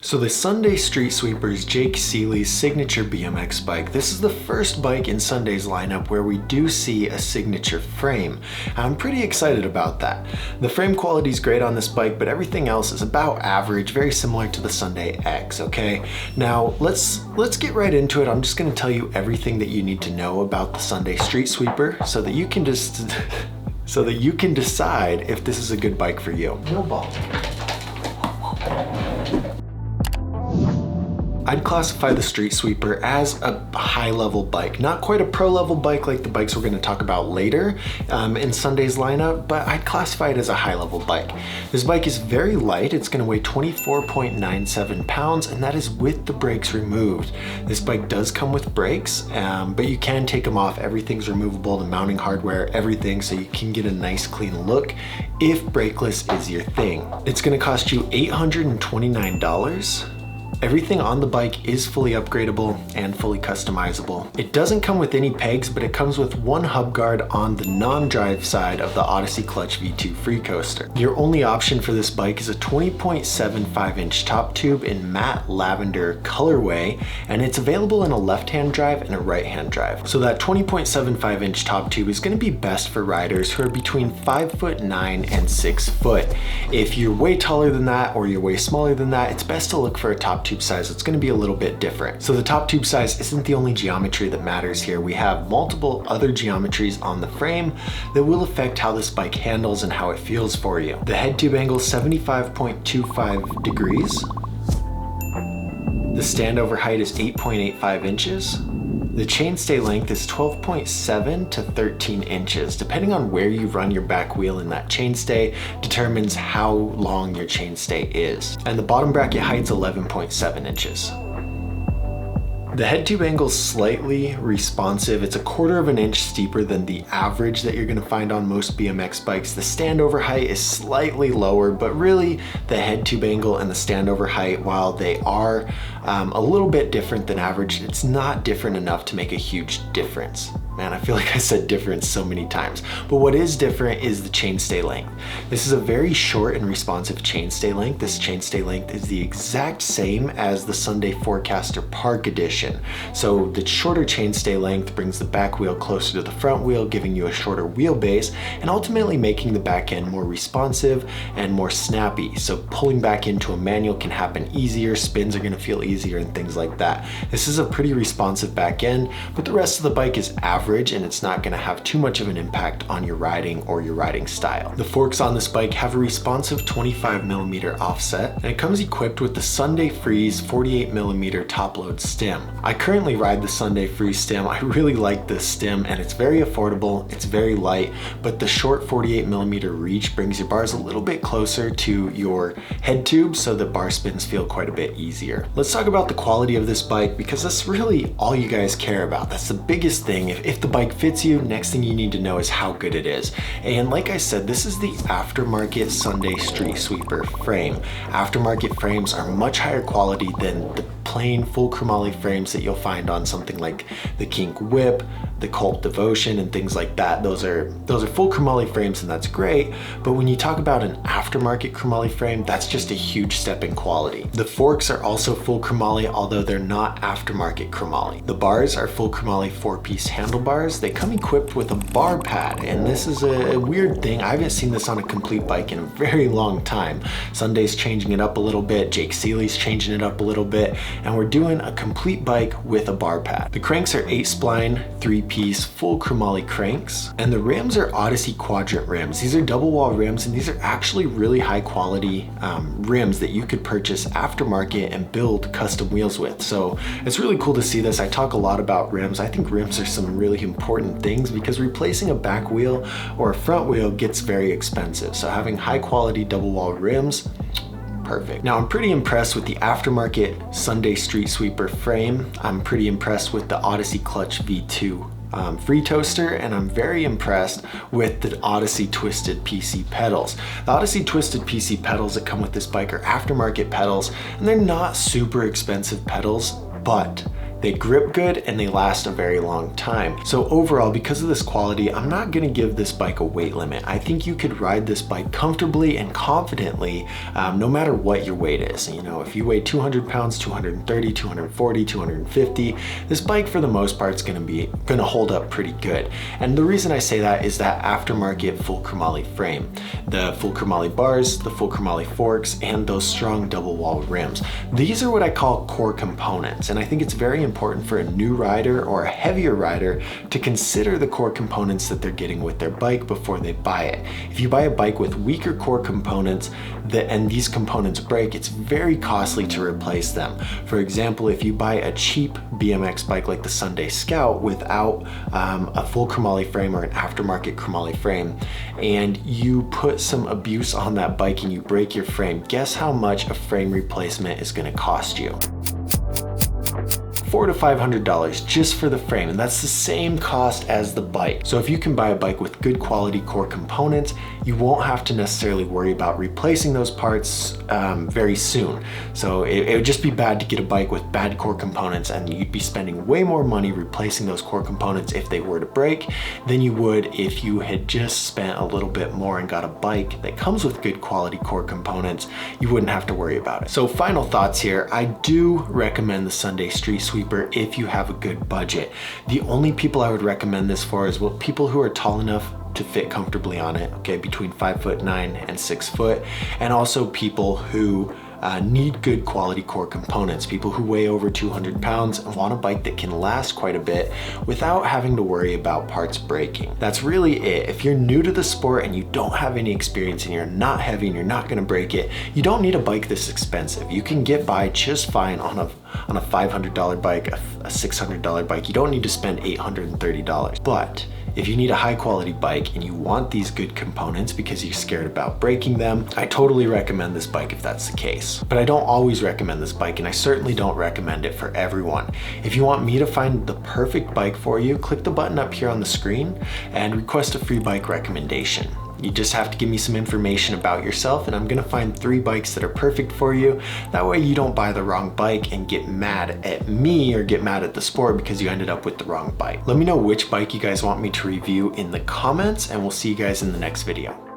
So the Sunday Street Sweeper is Jake Seeley's signature BMX bike. This is the first bike in Sunday's lineup where we do see a signature frame. I'm pretty excited about that. The frame quality is great on this bike, but everything else is about average, very similar to the Sunday X, okay? Now, let's get right into it. I'm just gonna tell you everything that you need to know about the Sunday Street Sweeper so that you can decide if this is a good bike for you. No ball. I'd classify the Street Sweeper as a high-level bike. Not quite a pro-level bike like the bikes we're going to talk about later in Sunday's lineup, but I'd classify it as a high-level bike. This bike is very light. It's going to weigh 24.97 pounds, and that is with the brakes removed. This bike does come with brakes, but you can take them off. Everything's removable, the mounting hardware, everything, so you can get a nice clean look if brakeless is your thing. It's going to cost you $829. Everything on the bike is fully upgradable and fully customizable. It doesn't come with any pegs, but it comes with one hub guard on the non-drive side of the Odyssey Clutch V2 free coaster. Your only option for this bike is a 20.75-inch top tube in matte lavender colorway, and it's available in a left-hand drive and a right-hand drive. So that 20.75-inch top tube is going to be best for riders who are between 5'9" and 6 foot. If you're way taller than that or you're way smaller than that, it's best to look for a top tube size. It's going to be a little bit different. So the top tube size isn't the only geometry that matters here. We have multiple other geometries on the frame that will affect how this bike handles and how it feels for you. The head tube angle is 75.25 degrees. The standover height is 8.85 inches. The chainstay length is 12.7 to 13 inches. Depending on where you run your back wheel in that chainstay determines how long your chainstay is. And the bottom bracket height's 11.7 inches. The head tube angle is slightly responsive. It's a 1/4 of an inch steeper than the average that you're gonna find on most BMX bikes. The standover height is slightly lower, but really the head tube angle and the standover height, while they are a little bit different than average, it's not different enough to make a huge difference. Man, I feel like I said difference so many times. But what is different is the chainstay length. This is a very short and responsive chainstay length. This chainstay length is the exact same as the Sunday Forecaster Park Edition. So the shorter chainstay length brings the back wheel closer to the front wheel, giving you a shorter wheelbase and ultimately making the back end more responsive and more snappy. So pulling back into a manual can happen easier, spins are gonna feel easier and things like that. This is a pretty responsive back end, but the rest of the bike is average and it's not going to have too much of an impact on your riding or your riding style. The forks on this bike have a responsive 25mm offset, and it comes equipped with the Sunday Freeze 48mm top load stem. I currently ride the Sunday Freeze stem. I really like this stem and it's very affordable, it's very light, but the short 48mm reach brings your bars a little bit closer to your head tube so that bar spins feel quite a bit easier. Let's talk about the quality of this bike because that's really all you guys care about. That's the biggest thing. If the bike fits you, next thing you need to know is how good it is. And like I said, this is the aftermarket Sunday Street Sweeper frame. Aftermarket frames are much higher quality than the plain full chromoly frames that you'll find on something like the Kink Whip, the Colt Devotion, and things like that. Those are full chromoly frames and that's great, but when you talk about an aftermarket chromoly frame, that's just a huge step in quality. The forks are also full chromoly, although they're not aftermarket chromoly. The bars are full chromoly 4-piece handlebars. They come equipped with a bar pad, and this is a weird thing. I haven't seen this on a complete bike in a very long time. Sunday's changing it up a little bit, Jake Seeley's changing it up a little bit, and we're doing a complete bike with a bar pad. The cranks are 8-spline, 3-piece, full chromoly cranks, and the rims are Odyssey quadrant rims. These are double wall rims, and these are actually really high quality rims that you could purchase aftermarket and build custom wheels with. So it's really cool to see this. I talk a lot about rims. I think rims are some really important things because replacing a back wheel or a front wheel gets very expensive. So having high quality double wall rims, perfect. Now I'm pretty impressed with the aftermarket Sunday Street Sweeper frame. I'm pretty impressed with the Odyssey Clutch V2 free toaster, and I'm very impressed with the Odyssey Twisted PC pedals. The Odyssey Twisted PC pedals that come with this bike are aftermarket pedals, and they're not super expensive pedals, but they grip good, and they last a very long time. So overall, because of this quality, I'm not gonna give this bike a weight limit. I think you could ride this bike comfortably and confidently, no matter what your weight is. You know, if you weigh 200 pounds, 230, 240, 250, this bike for the most part is gonna hold up pretty good. And the reason I say that is that aftermarket full chromoly frame, the full chromoly bars, the full chromoly forks, and those strong double wall rims. These are what I call core components, and I think it's very important for a new rider or a heavier rider to consider the core components that they're getting with their bike before they buy it. If you buy a bike with weaker core components and these components break, it's very costly to replace them. For example, if you buy a cheap BMX bike like the Sunday Scout without a full chromoly frame or an aftermarket chromoly frame, and you put some abuse on that bike and you break your frame, guess how much a frame replacement is going to cost you? $400 to $500 just for the frame, and that's the same cost as the bike. So if you can buy a bike with good quality core components, you won't have to necessarily worry about replacing those parts very soon. So it would just be bad to get a bike with bad core components, and you'd be spending way more money replacing those core components if they were to break than you would if you had just spent a little bit more and got a bike that comes with good quality core components. You wouldn't have to worry about it. So final thoughts here, I do recommend the Sunday Street Sweeper if you have a good budget. The only people I would recommend this for is people who are tall enough to fit comfortably on it, okay, between 5'9" and 6 foot, and also people who need good quality core components, people who weigh over 200 pounds and want a bike that can last quite a bit without having to worry about parts breaking. That's really it. If you're new to the sport and you don't have any experience and you're not heavy and you're not gonna break it, you don't need a bike this expensive. You can get by just fine on a $500 bike, a $600 bike. You don't need to spend $830. But if you need a high quality bike and you want these good components because you're scared about breaking them, I totally recommend this bike if that's the case. But I don't always recommend this bike, and I certainly don't recommend it for everyone. If you want me to find the perfect bike for you, click the button up here on the screen and request a free bike recommendation. You just have to give me some information about yourself, and I'm gonna find 3 bikes that are perfect for you. That way you don't buy the wrong bike and get mad at me or get mad at the sport because you ended up with the wrong bike. Let me know which bike you guys want me to review in the comments, and we'll see you guys in the next video.